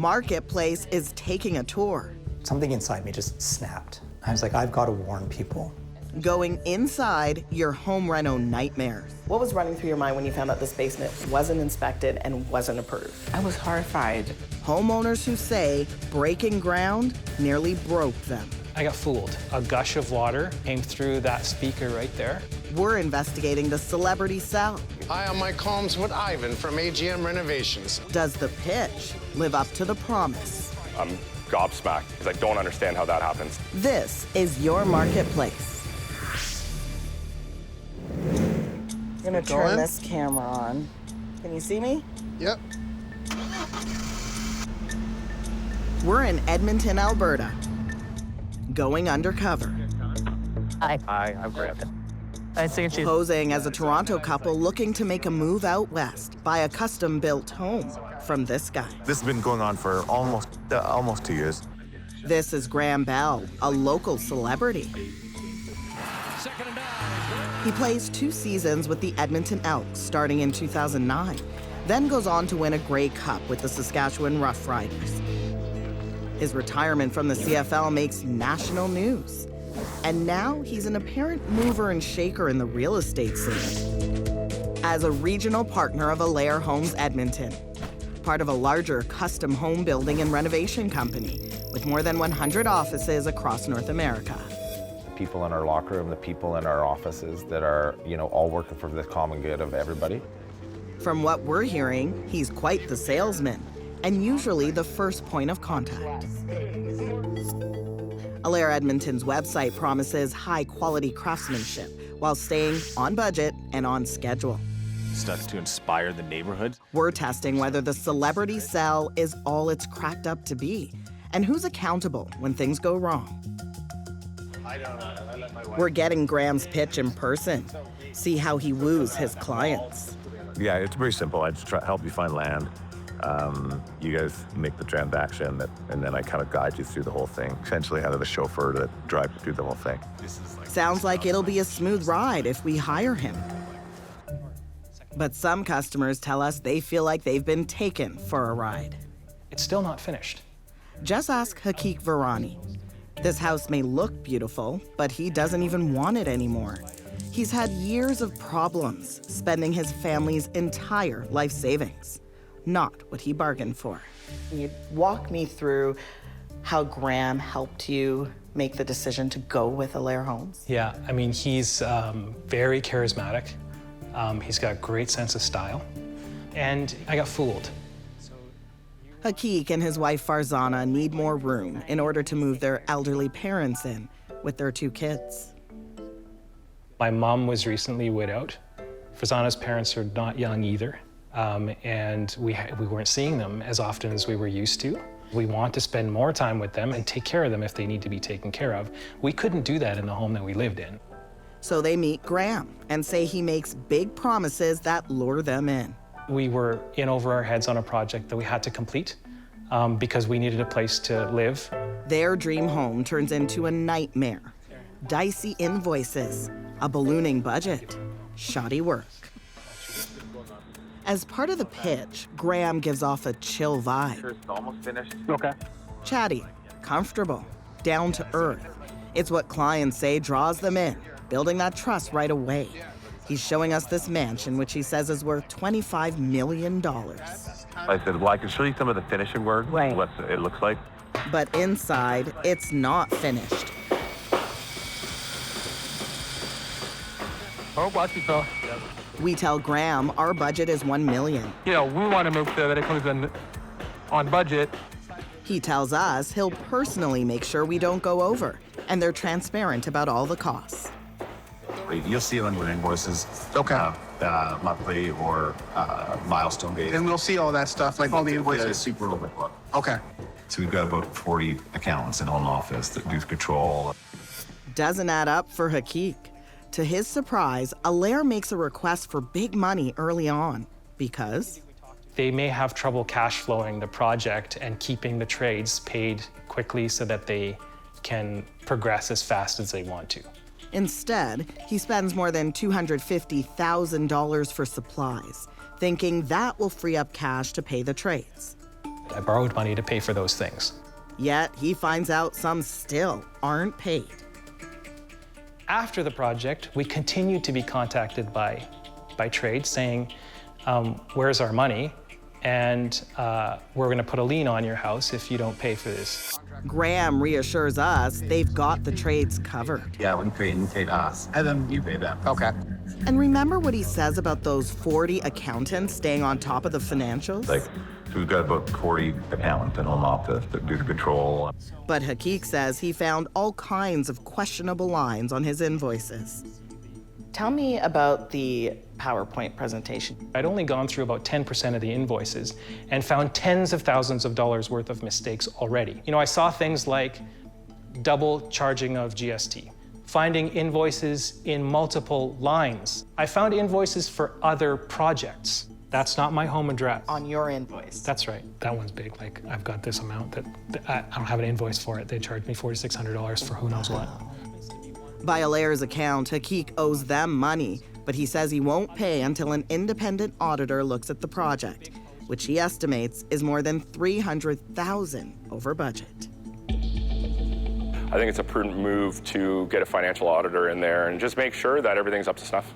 Marketplace is taking a tour. Something inside me just snapped. I was like, I've got to warn people. Going inside your home reno nightmares. What was running through your mind when you found out this basement wasn't inspected and wasn't approved? I was horrified. Homeowners who say breaking ground nearly broke them. I got fooled. A gush of water came through that speaker right there. We're investigating the celebrity cell. Hi, I'm Mike Holmes with Ivan from AGM Renovations. Does the pitch live up to the promise? I'm gobsmacked because I don't understand how that happens. This is your Marketplace. I'm gonna turn this camera on. Can you see me? Yep. We're in Edmonton, Alberta, going undercover. Hi, I'm Graeme. I see you. Posing as a Toronto couple looking to make a move out west, buy a custom-built home from this guy. This has been going on for almost 2 years. This is Graeme Bell, a local celebrity. He plays 2 seasons with the Edmonton Elks starting in 2009, then goes on to win a Grey Cup with the Saskatchewan Roughriders. His retirement from the CFL makes national news. And now he's an apparent mover and shaker in the real estate scene. As a regional partner of Alair Homes Edmonton, part of a larger custom home building and renovation company with more than 100 offices across North America. People in our locker room, the people in our offices that are, all working for the common good of everybody. From what we're hearing, he's quite the salesman and usually the first point of contact. Alair Edmonton's website promises high-quality craftsmanship while staying on budget and on schedule. Stuff to inspire the neighborhood. We're testing whether the celebrity cell is all it's cracked up to be and who's accountable when things go wrong. We're getting Graeme's pitch in person, see how he woos his clients. Yeah, it's very simple. I just help you find land. You guys make the transaction, and then I kind of guide you through the whole thing. Essentially, have a chauffeur to drive you through the whole thing. Sounds like it'll be a smooth ride if we hire him. But some customers tell us they feel like they've been taken for a ride. It's still not finished. Just ask Hakik Virani. This house may look beautiful, but he doesn't even want it anymore. He's had years of problems, spending his family's entire life savings. Not what he bargained for. Can you walk me through how Graeme helped you make the decision to go with Alair Homes? Yeah, I mean, he's very charismatic. He's got a great sense of style. And I got fooled. Hakik and his wife Farzana need more room in order to move their elderly parents in with their 2 kids. My mom was recently widowed. Farzana's parents are not young either. And we weren't seeing them as often as we were used to. We want to spend more time with them and take care of them if they need to be taken care of. We couldn't do that in the home that we lived in. So they meet Graeme and say he makes big promises that lure them in. We were in over our heads on a project that we had to complete because we needed a place to live. Their dream home turns into a nightmare. Dicey invoices, a ballooning budget, shoddy work. As part of the pitch, Graeme gives off a chill vibe. It's almost finished. Okay. Chatty, comfortable, down to earth. It's what clients say draws them in, building that trust right away. He's showing us this mansion, which he says is worth $25 million. I said, well, I can show you some of the finishing work, Right. what it looks like. But inside, it's not finished. Oh, watch it, though. We tell Graeme our budget is $1 million. We want to make sure that it comes in on budget. He tells us he'll personally make sure we don't go over, and they're transparent about all the costs. You'll see it on your invoices. Okay. Monthly or milestone based. And we'll see all that stuff, like all the invoices. Super overbook. Okay. So we've got about 40 accountants in home office that do control. Doesn't add up for Hakik. To his surprise, Alair makes a request for big money early on because They may have trouble cash flowing the project and keeping the trades paid quickly so that they can progress as fast as they want to. instead, he spends more than $250,000 for supplies, thinking that will free up cash to pay the trades. I borrowed money to pay for those things. Yet he finds out some still aren't paid. After the project, we continued to be contacted by trade saying, where's our money? And we're going to put a lien on your house if you don't pay for this. Graeme reassures us they've got the trades covered. Yeah, we paid us, and then you pay them. Okay. And remember what he says about those 40 accountants staying on top of the financials? Like, we've got about 40 accountants in home office that do the control. But Hakik says he found all kinds of questionable lines on his invoices. Tell me about the PowerPoint presentation. I'd only gone through about 10% of the invoices and found tens of thousands of dollars worth of mistakes already. You know, I saw things like double charging of GST, finding invoices in multiple lines. I found invoices for other projects. That's not my home address. On your invoice. That's right. That one's big. Like, I've got this amount that I don't have an invoice for it. They charged me $4,600 for who knows what. By Alair's account, Hakik owes them money, but he says he won't pay until an independent auditor looks at the project, which he estimates is more than $300,000 over budget. I think it's a prudent move to get a financial auditor in there and just make sure that everything's up to snuff.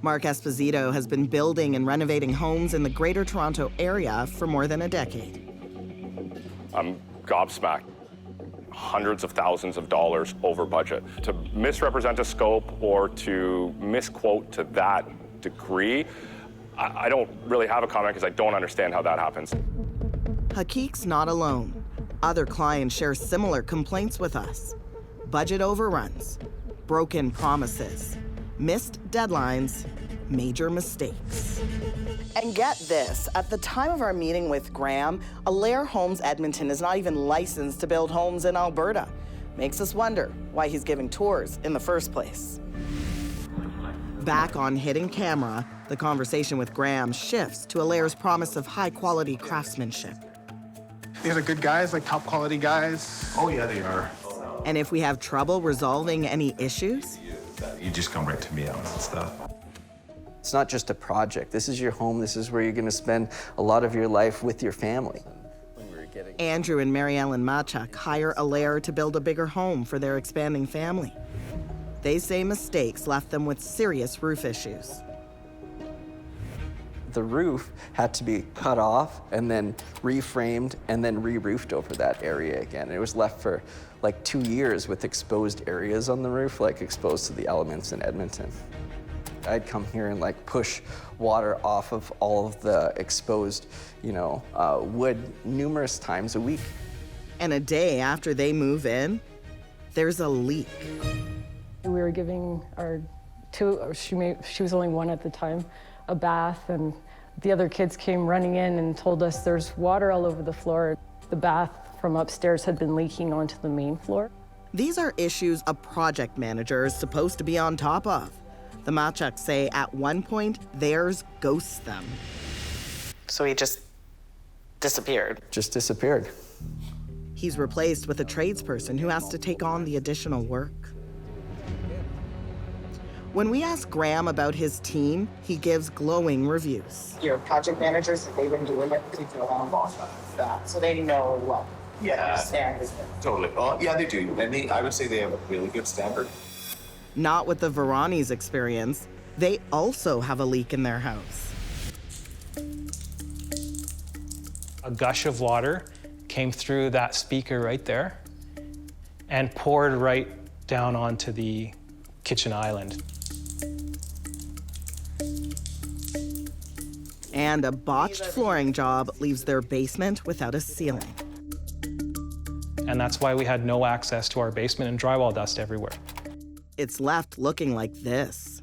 Mark Esposito has been building and renovating homes in the Greater Toronto area for more than a decade. I'm gobsmacked. Hundreds of thousands of dollars over budget. To misrepresent a scope or to misquote to that degree, I don't really have a comment because I don't understand how that happens. Hakik's not alone. Other clients share similar complaints with us. Budget overruns, broken promises, missed deadlines, major mistakes. And get this, at the time of our meeting with Graeme, Alair Homes Edmonton is not even licensed to build homes in Alberta. Makes us wonder why he's giving tours in the first place. Back on hidden camera, the conversation with Graeme shifts to Alair's promise of high-quality craftsmanship. These are good guys, like top quality guys. Oh yeah, they are. And if we have trouble resolving any issues, You just come right to me on that stuff. It's not just a project. This is your home. This is where you're going to spend a lot of your life with your family. Andrew and Mary Ellen Machuk hire Alair to build a bigger home for their expanding family. They say mistakes left them with serious roof issues. The roof had to be cut off and then reframed and then re-roofed over that area again. It was left for like 2 years with exposed areas on the roof, like exposed to the elements in Edmonton. I'd come here and like push water off of all of the exposed, wood numerous times a week. And a day after they move in, there's a leak. We were giving our she was only one at the time, a bath, and the other kids came running in and told us there's water all over the floor. The bath from upstairs had been leaking onto the main floor. These are issues a project manager is supposed to be on top of. The Machuks say at one point, theirs ghosts them. So he just disappeared. Just disappeared. He's replaced with a tradesperson who has to take on the additional work. When we ask Graeme about his team, he gives glowing reviews. Your project managers, they've been doing it for a long time, so they know what. Yeah, standards. totally. Well, yeah, they do. And I would say they have a really good standard. Not with the Varani's experience. They also have a leak in their house. A gush of water came through that speaker right there and poured right down onto the kitchen island. And a botched flooring job leaves their basement without a ceiling. And that's why we had no access to our basement and drywall dust everywhere. It's left looking like this.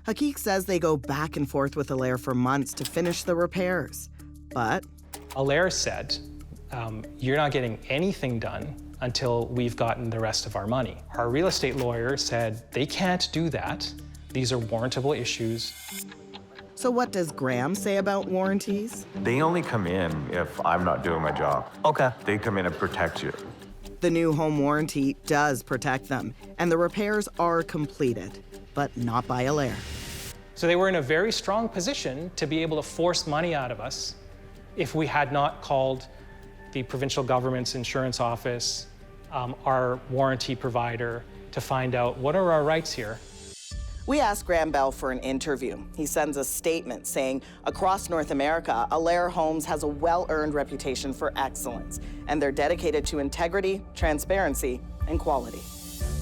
Hakik says they go back and forth with Alair for months to finish the repairs. But Alair said, you're not getting anything done until we've gotten the rest of our money. Our real estate lawyer said they can't do that. These are warrantable issues. So what does Graeme say about warranties? They only come in if I'm not doing my job. Okay. They come in and protect you. The new home warranty does protect them, and the repairs are completed, but not by Alair. So they were in a very strong position to be able to force money out of us if we had not called the provincial government's insurance office, our warranty provider, to find out what are our rights here. We asked Graeme Bell for an interview. He sends a statement saying, across North America, Alair Homes has a well-earned reputation for excellence, and they're dedicated to integrity, transparency, and quality.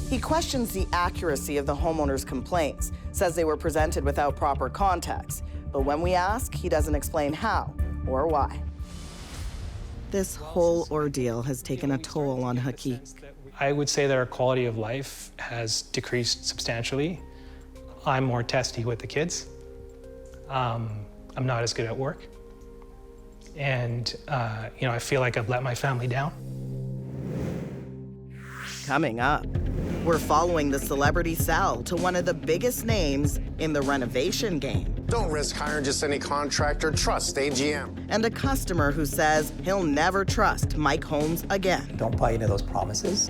He questions the accuracy of the homeowners' complaints, says they were presented without proper context, but when we ask, he doesn't explain how or why. This whole ordeal has taken a toll on Hakik. I would say that our quality of life has decreased substantially. I'm more testy with the kids. I'm not as good at work. And, I feel like I've let my family down. Coming up, we're following the celebrity Sal to one of the biggest names in the renovation game. Don't risk hiring just any contractor. Trust AGM. And a customer who says he'll never trust Mike Holmes again. Don't buy into those promises.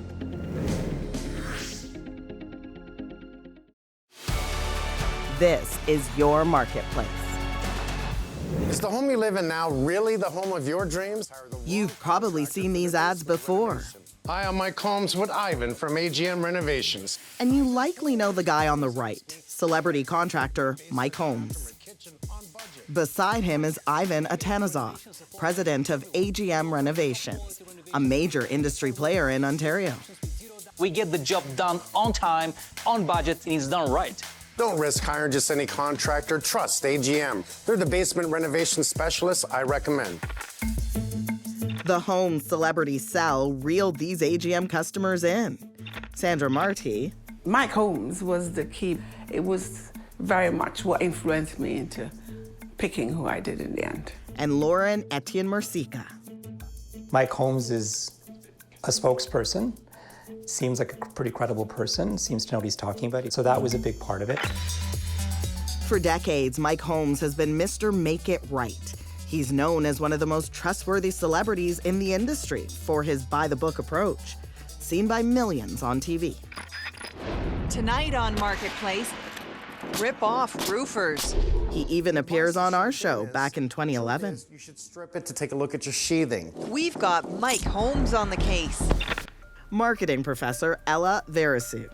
This is your marketplace. Is the home you live in now really the home of your dreams? You've probably seen these ads before. Hi, I'm Mike Holmes with Ivan from AGM Renovations. And you likely know the guy on the right, celebrity contractor Mike Holmes. Beside him is Ivan Atanasov, president of AGM Renovations, a major industry player in Ontario. We get the job done on time, on budget, and it's done right. Don't risk hiring just any contractor. Trust AGM. They're the basement renovation specialists I recommend. The home celebrity Sal reeled these AGM customers in. Sandra Marty. Mike Holmes was the key. It was very much what influenced me into picking who I did in the end. And Lauren Etienne Mercica. Mike Holmes is a spokesperson. Seems like a pretty credible person, seems to know what he's talking about. So that was a big part of it. For decades, Mike Holmes has been Mr. Make It Right. He's known as one of the most trustworthy celebrities in the industry for his by-the-book approach, seen by millions on TV. Tonight on Marketplace, rip-off roofers. He even appears on our show back in 2011. You should strip it to take a look at your sheathing. We've got Mike Holmes on the case. Marketing professor Ella Verisu.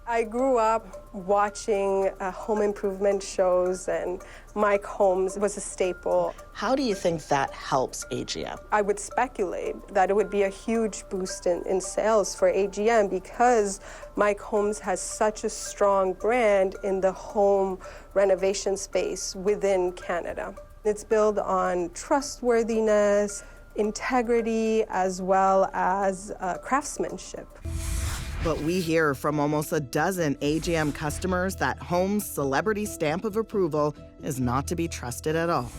I grew up watching home improvement shows, and Mike Holmes was a staple. How do you think that helps AGM? I would speculate that it would be a huge boost in sales for AGM because Mike Holmes has such a strong brand in the home renovation space within Canada. It's built on trustworthiness, integrity, as well as craftsmanship. But we hear from almost a dozen AGM customers that Holmes' celebrity stamp of approval is not to be trusted at all.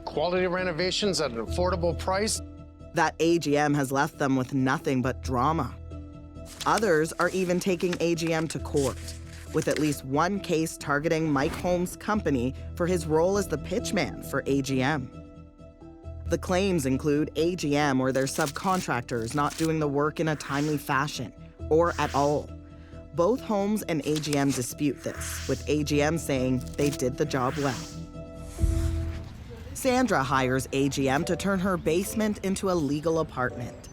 Quality renovations at an affordable price. That AGM has left them with nothing but drama. Others are even taking AGM to court, with at least one case targeting Mike Holmes' company for his role as the pitchman for AGM. The claims include AGM or their subcontractors not doing the work in a timely fashion, or at all. Both Holmes and AGM dispute this, with AGM saying they did the job well. Sandra hires AGM to turn her basement into a legal apartment.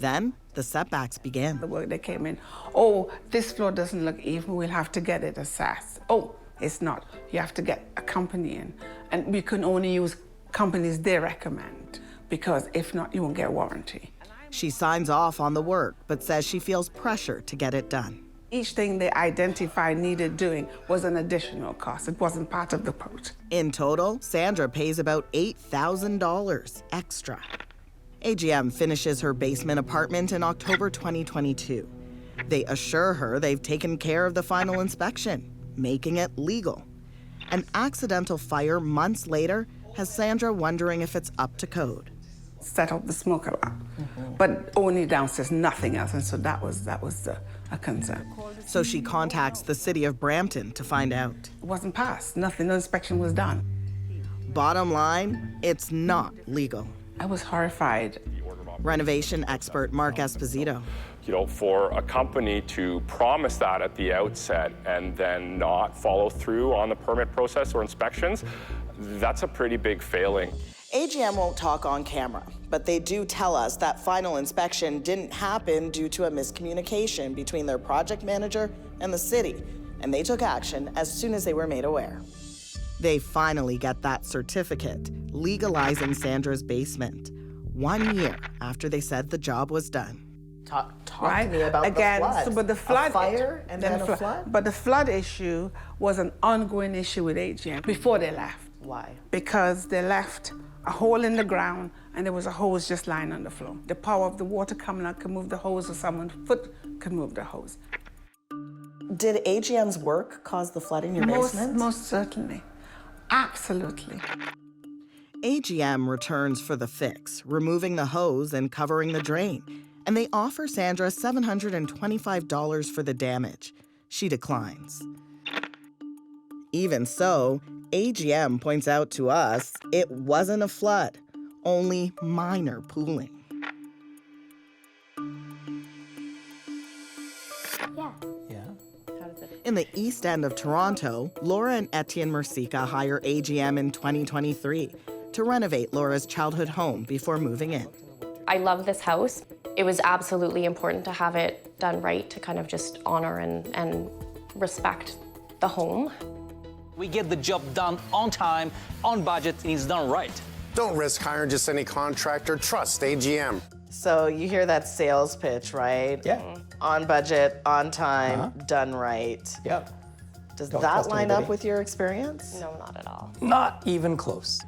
Then the setbacks begin. The work that came in, oh, this floor doesn't look even, we'll have to get it assessed. Oh, it's not, you have to get a company in. And we can only use companies they recommend, because if not, you won't get a warranty. She signs off on the work, but says she feels pressure to get it done. Each thing they identified needed doing was an additional cost. It wasn't part of the quote. In total, Sandra pays about $8,000 extra. AGM finishes her basement apartment in October 2022. They assure her they've taken care of the final inspection, making it legal. An accidental fire months later has Sandra wondering if it's up to code. Set up the smoke alarm, but only downstairs, nothing else, and so that was a concern. So she contacts the city of Brampton to find out. It wasn't passed, nothing, no inspection was done. Bottom line, it's not legal. I was horrified. Renovation expert Mark Esposito. You know, for a company to promise that at the outset and then not follow through on the permit process or inspections, that's a pretty big failing. AGM won't talk on camera, but they do tell us that final inspection didn't happen due to a miscommunication between their project manager and the city, and they took action as soon as they were made aware. They finally get that certificate, legalizing Sandra's basement, 1 year after they said the job was done. Talk to me about again, the flood. So, but the flood, a fire and then a flood? But the flood issue was an ongoing issue with AGM before they left. Why? Because they left a hole in the ground and there was a hose just lying on the floor. The power of the water coming out could move the hose, or someone's foot could move the hose. Did AGM's work cause the flood in your basement? Most certainly. Absolutely. AGM returns for the fix, removing the hose and covering the drain. And they offer Sandra $725 for the damage. She declines. Even so, AGM points out to us it wasn't a flood, only minor pooling. In the east end of Toronto, Laura and Etienne Mercica hire AGM in 2023 to renovate Laura's childhood home before moving in. I love this house. It was absolutely important to have it done right, to kind of just honor and respect the home. We get the job done on time, on budget, and it's done right. Don't risk hiring just any contractor. Trust AGM. So you hear that sales pitch, right? Yeah. On budget, on time, done right. Yep. Does Don't that trust line anybody. up with your experience? No, not at all. Not even close.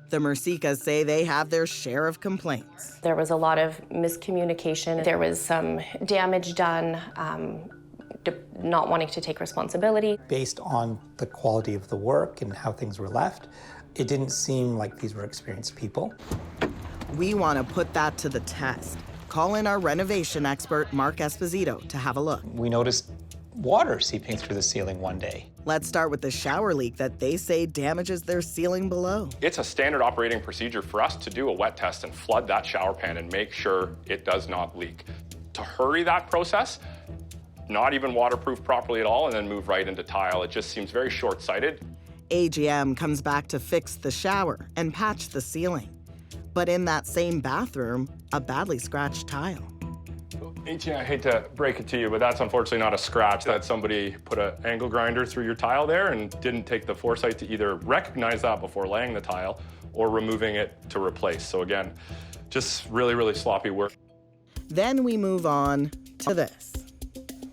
The Mercicas say they have their share of complaints. There was a lot of miscommunication. There was some damage done, not wanting to take responsibility. Based on the quality of the work and how things were left, it didn't seem like these were experienced people. We want to put that to the test. Call in our renovation expert, Mark Esposito, to have a look. We noticed water seeping through the ceiling one day. Let's start with the shower leak that they say damages their ceiling below. It's a standard operating procedure for us to do a wet test and flood that shower pan and make sure it does not leak. To hurry that process, not even waterproof properly at all, and then move right into tile, it just seems very short-sighted. AGM comes back to fix the shower and patch the ceiling. But in that same bathroom, a badly scratched tile. I hate to break it to you, but that's unfortunately not a scratch. That somebody put an angle grinder through your tile there and didn't take the foresight to either recognize that before laying the tile or removing it to replace. So again, just really, really sloppy work. Then we move on to this.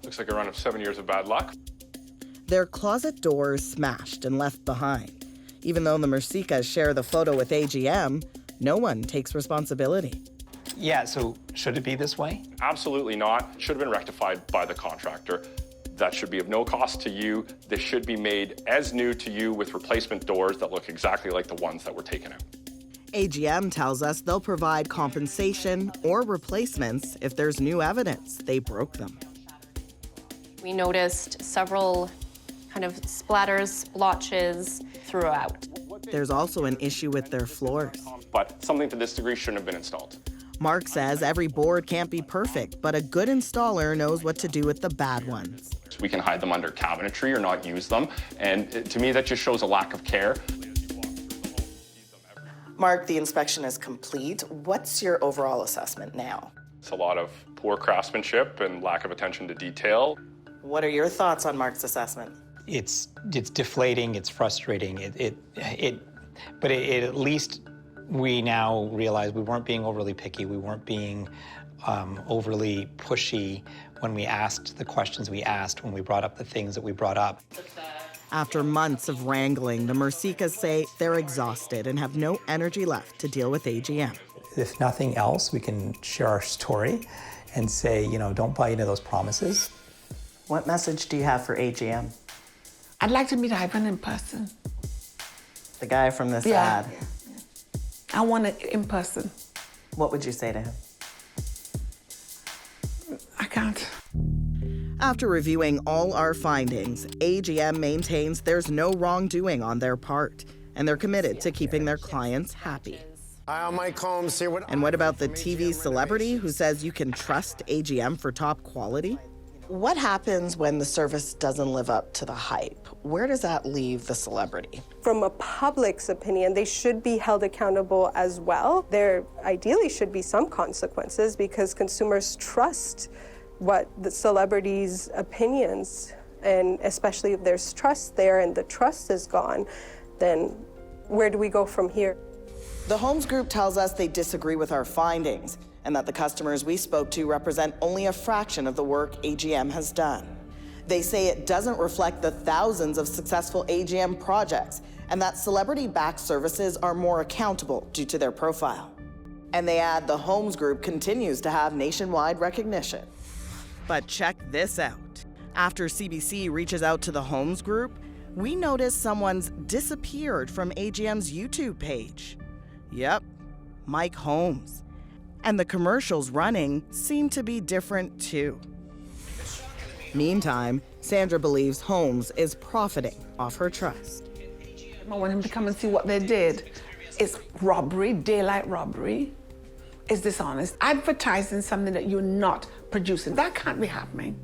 Looks like a run of 7 years of bad luck. Their closet doors smashed and left behind. Even though the Mercicas share the photo with AGM, no one takes responsibility. Yeah, so should it be this way? Absolutely not. Should have been rectified by the contractor. That should be of no cost to you. This should be made as new to you with replacement doors that look exactly like the ones that were taken out. AGM tells us they'll provide compensation or replacements if there's new evidence they broke them. We noticed several kind of splatters, splotches throughout. There's also an issue with their floors. But something to this degree shouldn't have been installed. Mark says every board can't be perfect, but a good installer knows what to do with the bad ones. We can hide them under cabinetry or not use them. And to me, that just shows a lack of care. Mark, the inspection is complete. What's your overall assessment now? It's a lot of poor craftsmanship and lack of attention to detail. What are your thoughts on Mark's assessment? It's deflating, it's frustrating, but at least we now realize we weren't being overly picky, we weren't being overly pushy when we asked the questions we asked, when we brought up the things that we brought up. After months of wrangling, the Mercicas say they're exhausted and have no energy left to deal with AGM. If nothing else, we can share our story and say, don't buy into those promises. What message do you have for AGM? I'd like to meet Ivan in person. The guy from this ad. I want it in person. What would you say to him? I can't. After reviewing all our findings, AGM maintains there's no wrongdoing on their part, and they're committed to keeping their clients happy. Hi, I'm Mike Holmes here. And what about the TV celebrity who says you can trust AGM for top quality? What happens when the service doesn't live up to the hype? Where does that leave the celebrity? From a public's opinion, they should be held accountable as well. There ideally should be some consequences because consumers trust what the celebrities' opinions, and especially if there's trust there and the trust is gone, then where do we go from here? The Homes Group tells us they disagree with our findings and that the customers we spoke to represent only a fraction of the work AGM has done. They say it doesn't reflect the thousands of successful AGM projects and that celebrity-backed services are more accountable due to their profile. And they add the Homes Group continues to have nationwide recognition. But check this out. After CBC reaches out to the Homes Group, we notice someone's disappeared from AGM's YouTube page. Yep, Mike Holmes. And the commercials running seem to be different too. Meantime, Sandra believes Holmes is profiting off her trust. I want him to come and see what they did. It's robbery, daylight robbery. It's dishonest. Advertising something that you're not producing. That can't be happening.